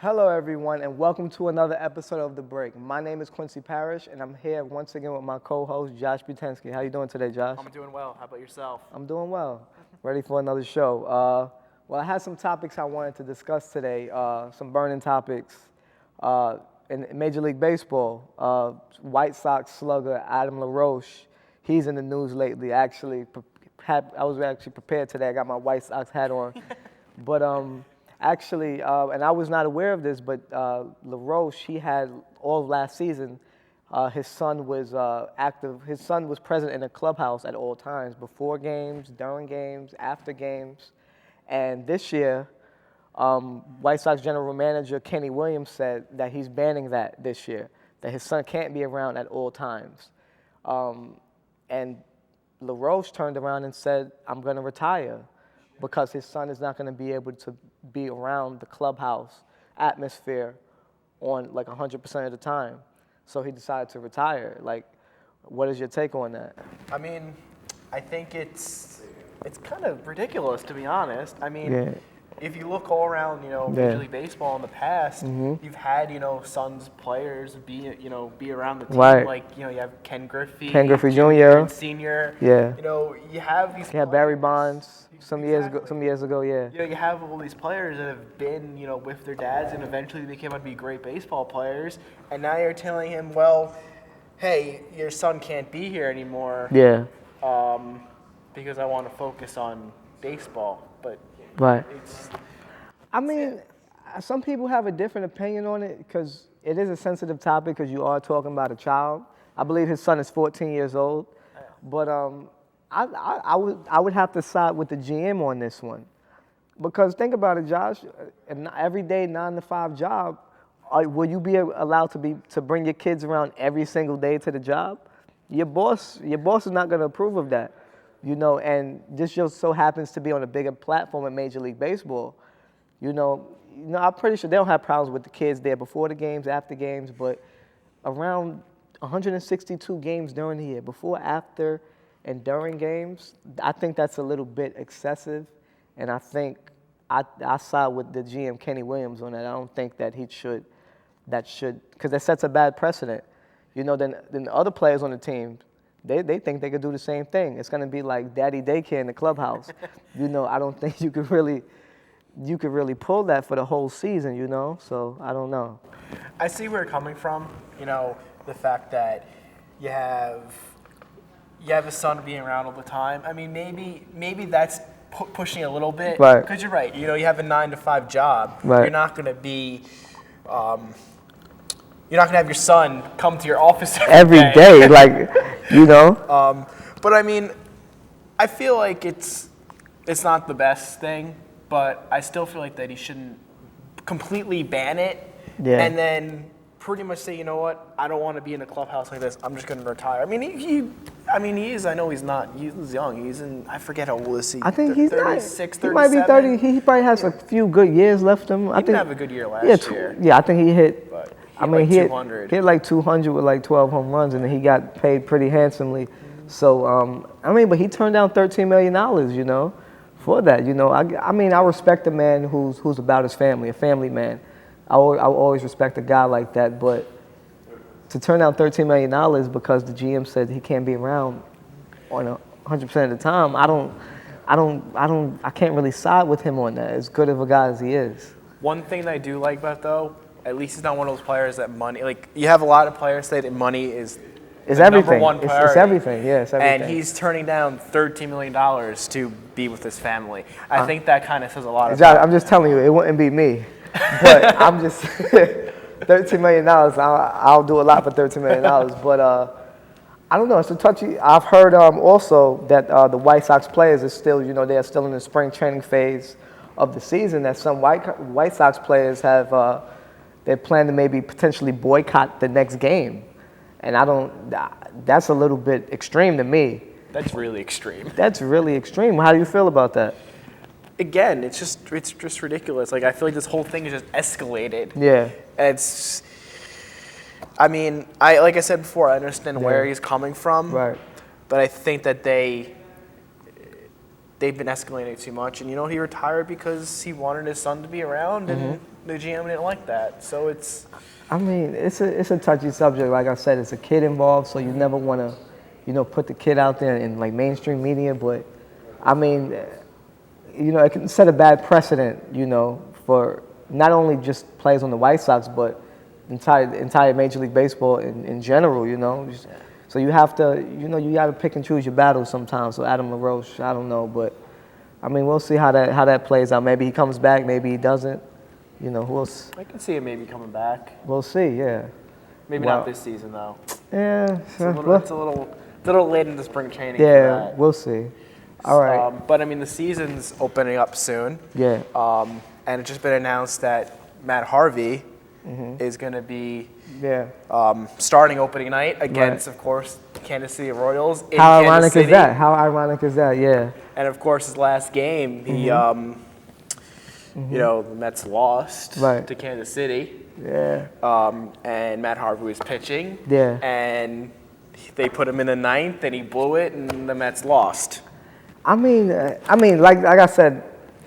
Hello, everyone, and welcome to another episode of The Break. My name is Quincy Parrish, and I'm here once again with my co-host, Josh Butensky. How you doing today, Josh? I'm doing well. How about yourself? I'm doing well. Ready for another show. Well, I had some topics I wanted to discuss today, some burning topics. In Major League Baseball, White Sox slugger Adam LaRoche, he's in the news lately. Actually, I was actually prepared today. I got my White Sox hat on. But actually, and I was not aware of this, but LaRoche, he had all of last season, his son was active. His son was present in the clubhouse at all times, before games, during games, after games. And this year, White Sox general manager Kenny Williams said that he's banning that this year, that his son can't be around at all times. And LaRoche turned around and said, I'm going to retire, because his son is not going to be able to be around the clubhouse atmosphere on like 100% of the time. So he decided to retire. Like, what is your take on that? I mean, I think it's kind of ridiculous, to be honest. I mean, Yeah. if you look all around, Major League Baseball in the past, you've had, Suns players be around the team. Right. Like, you have Ken Griffey. Ken Griffey Jr. Senior. Yeah. You have these. He had Barry players- Bonds some years ago, yeah. You have all these players that have been, with their dads, and eventually they came out to be great baseball players. And now you're telling him, well, hey, your son can't be here anymore. Yeah. Because I want to focus on baseball. But Right. it's I mean, some people have a different opinion on it because it is a sensitive topic because you are talking about a child. I believe his son is 14 years old. But I would have to side with the GM on this one. Because think about it, Josh, an everyday 9-to-5 job, will you be allowed to bring your kids around every single day to the job? Your boss is not going to approve of that. And this just so happens to be on a bigger platform in Major League Baseball. I'm pretty sure they don't have problems with the kids there before the games, after games, but around 162 games during the year, before, after, and during games, I think that's a little bit excessive, and I think I side with the GM Kenny Williams on that. I don't think that should, because that sets a bad precedent. Then the other players on the team, they think they could do the same thing. It's going to be like daddy daycare in the clubhouse. I don't think you could really pull that for the whole season, So I don't know. I see where you're coming from. The fact that you have a son being around all the time. I mean, maybe that's pushing a little bit. Right. Because you're right. You have a 9-to-5 job. Right. You're not going to be. You're not going to have your son come to your office every day, But I mean, I feel like it's not the best thing, but I still feel like that he shouldn't completely ban it, and then pretty much say, you know what, I don't want to be in a clubhouse like this. I'm just going to retire. I mean, he is. I know he's not. He's young. He's in. I forget how old is he. I think he's 36, 37. He might be 30. He probably has a few good years left him. He didn't have a good year last year. Yeah, I think he hit. But he hit hit 200. He hit like 200 with like 12 home runs, and then he got paid pretty handsomely. So, but he turned down $13 million, for that. I respect a man who's about his family, a family man. I always respect a guy like that, but to turn down $13 million because the GM said he can't be around on 100% of the time, I can't really side with him on that, as good of a guy as he is. One thing that I do like about it, though, at least he's not one of those players that money, like, you have a lot of players say that money is everything. Number one priority. It's everything, yeah, it's everything. And he's turning down $13 million to be with his family. I think that kind of says a lot Josh, I'm just telling you, it wouldn't be me. But I'm just, $13 million, I'll do a lot for $13 million. But I don't know, it's a touchy. I've heard also that the White Sox players are still, they are still in the spring training phase of the season, that some White Sox players have, they plan to maybe potentially boycott the next game. And that's a little bit extreme to me. That's really extreme. That's really extreme. How do you feel about that? Again, it's just ridiculous. Like, I feel like this whole thing is just escalated. Yeah. Like I said before, I understand where he's coming from. Right. But I think that they've been escalating too much. And, he retired because he wanted his son to be around. And the GM didn't like that. So it's. I mean, it's a touchy subject. Like I said, it's a kid involved, so you never want to, put the kid out there in like mainstream media. But I mean, it can set a bad precedent, for not only just players on the White Sox, but entire Major League Baseball in general. So you have to, you got to pick and choose your battles sometimes. So Adam LaRoche, I don't know, but I mean, we'll see how that plays out. Maybe he comes back, maybe he doesn't. I can see him maybe coming back. We'll see, yeah. Maybe not this season though. Yeah, it's a little late in the spring training. Yeah, for that. We'll see. All right. But I mean, the season's opening up soon. Yeah. And it's just been announced that Matt Harvey is going to be starting opening night against, of course, Kansas City Royals. How ironic is that? How ironic is that? Yeah. And of course, his last game, he. The Mets lost to Kansas City. Yeah. And Matt Harvey was pitching. Yeah. And they put him in the ninth, and he blew it, and the Mets lost. I mean, like I said,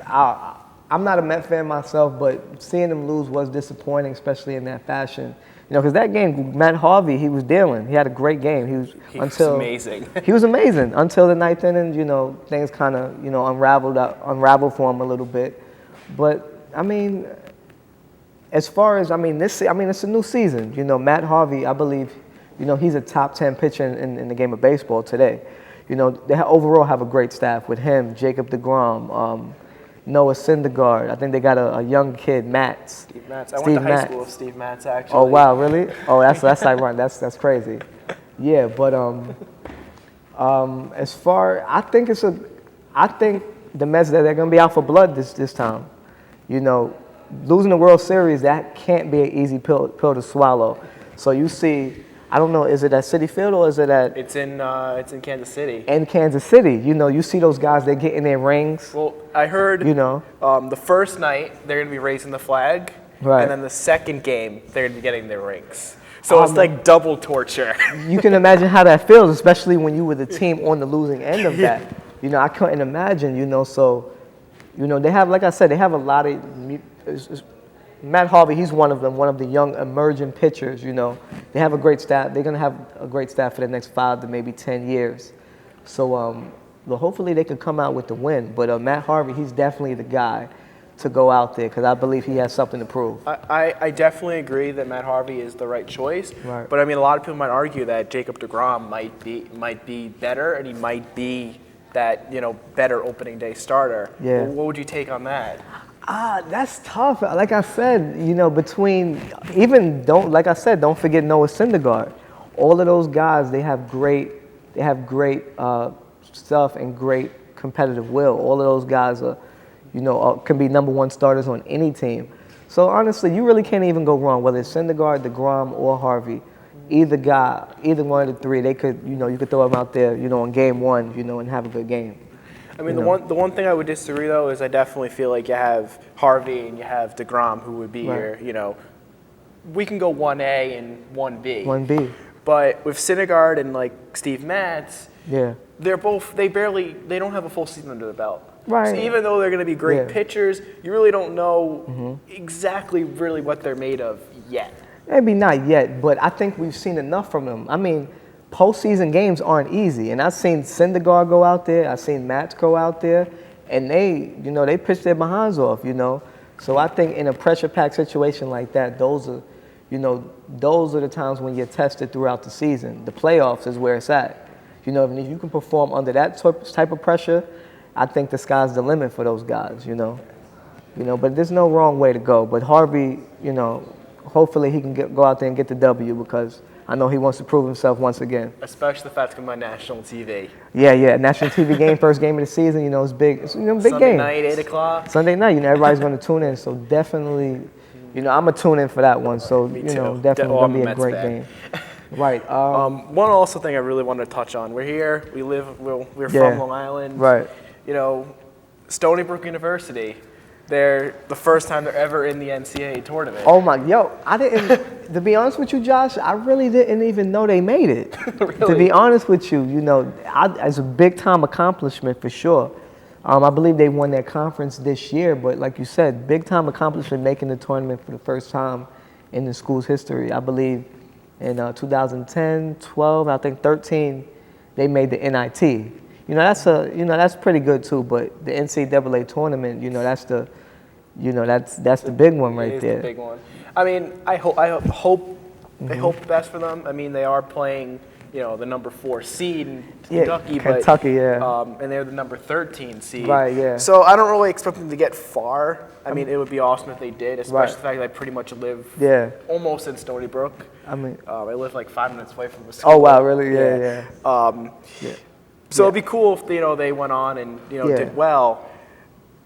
I'm not a Met fan myself, but seeing him lose was disappointing, especially in that fashion. Because that game, Matt Harvey, he was dealing. He had a great game. He was amazing. He was amazing until the ninth inning. Things kind of unraveled for him a little bit. But I mean, as far as it's a new season. Matt Harvey, I believe, he's a top 10 pitcher in the game of baseball today. They overall have a great staff with him, Jacob DeGrom, Noah Syndergaard. I think they got a young kid, Matz. Steve Matz. I went to high school with Steve Matz, actually. Oh wow, really? Oh, that's ironic. That's crazy. Yeah, but as far, I think the Mets they're gonna be out for blood this time. Losing the World Series, that can't be an easy pill to swallow. So you see, I don't know, is it at Citi Field or is it at? It's in Kansas City. In Kansas City, you see those guys, they get in their rings. Well, I heard, the first night they're gonna be raising the flag, right, and then the second game they're gonna be getting their rings. So it's like double torture. You can imagine how that feels, especially when you were the team on the losing end of that. I couldn't imagine. So. They have, like I said, they have a lot of. Matt Harvey, he's one of them, one of the young emerging pitchers. They have a great staff. They're gonna have a great staff for the next 5 to maybe 10 years. So, hopefully they can come out with the win. But Matt Harvey, he's definitely the guy to go out there because I believe he has something to prove. I definitely agree that Matt Harvey is the right choice. Right. But I mean, a lot of people might argue that Jacob DeGrom might be better, and he might be that better opening day starter. Yeah. What would you take on that? That's tough. Like I said, between don't forget Noah Syndergaard. All of those guys, they have great stuff and great competitive will. All of those guys can be number one starters on any team. So honestly, you really can't even go wrong whether it's Syndergaard, DeGrom, or Harvey. Either guy, either one of the three, they could, you could throw them out there, on game one, and have a good game. I mean, the one thing I would disagree though is I definitely feel like you have Harvey and you have DeGrom who would be your, we can go 1A and 1B. 1B. But with Syndergaard and like Steve Matz, yeah, they don't have a full season under the belt. Right. So even though they're going to be great pitchers, you really don't know exactly really what they're made of yet. Maybe not yet, but I think we've seen enough from them. I mean, postseason games aren't easy, and I've seen Syndergaard go out there, I've seen Matz go out there, and they pitch their behinds off, So I think in a pressure-packed situation like that, those are the times when you're tested throughout the season. The playoffs is where it's at. And if you can perform under that type of pressure, I think the sky's the limit for those guys. But there's no wrong way to go. But Harvey, hopefully he can go out there and get the W because I know he wants to prove himself once again. Especially if that's coming on national TV. Yeah, national TV game, first game of the season. It's big. It's big game. Sunday night, 8 o'clock. Sunday night, everybody's going to tune in. So definitely, I'm gonna tune in for that one. So definitely gonna be a great game. Right. One also thing I really wanted to touch on. We're here. We're from Long Island. Right. Stony Brook University. They're the first time they're ever in the NCAA tournament. Oh my, I didn't, to be honest with you, Josh, I really didn't even know they made it. Really? To be honest with you, it's a big time accomplishment for sure. I believe they won their conference this year, but like you said, big time accomplishment making the tournament for the first time in the school's history. I believe in 2010, 12, I think 13, they made the NIT. That's pretty good too. But the NCAA tournament, that's the big one right It is there. the big one. I mean, I hope they hope the best for them. I mean, they are playing, the number 4 seed in Kentucky, Kentucky, and they're the number 13 seed. Right, yeah. So I don't really expect them to get far. I mean, it would be awesome if they did, especially the fact that I pretty much live almost in Stony Brook. I mean, I live like 5 minutes away from the school. oh wow, really? Yeah. So it'd be cool if they went on and did well.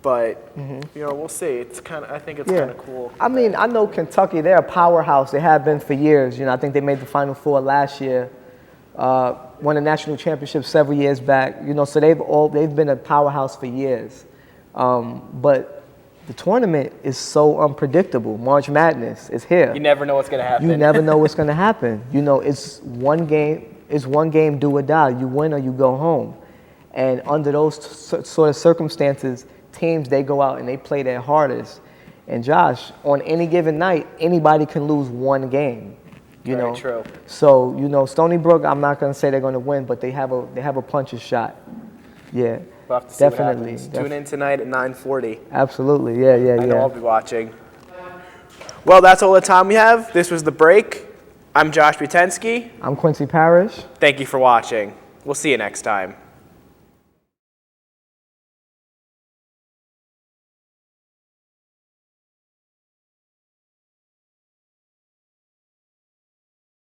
But we'll see. I think it's kind of cool. I mean, I know Kentucky. They're a powerhouse. They have been for years. I think they made the Final Four last year. Won a national championship several years back. So they've been a powerhouse for years. But the tournament is so unpredictable. March Madness is here. You never know what's going to happen. You never know what's going to happen. It's one game. It's one game, do or die. You win or you go home. And under those sort of circumstances, teams, they go out and they play their hardest. And Josh, on any given night, anybody can lose one game. Very true. So Stony Brook, I'm not going to say they're going to win, but they have a puncher's shot. Yeah. We'll have to see definitely. What happens. Tune in tonight at 9:40. Absolutely. Yeah. I know I'll be watching. Well, that's all the time we have. This was The Break. I'm Josh Butensky. I'm Quincy Parrish. Thank you for watching. We'll see you next time.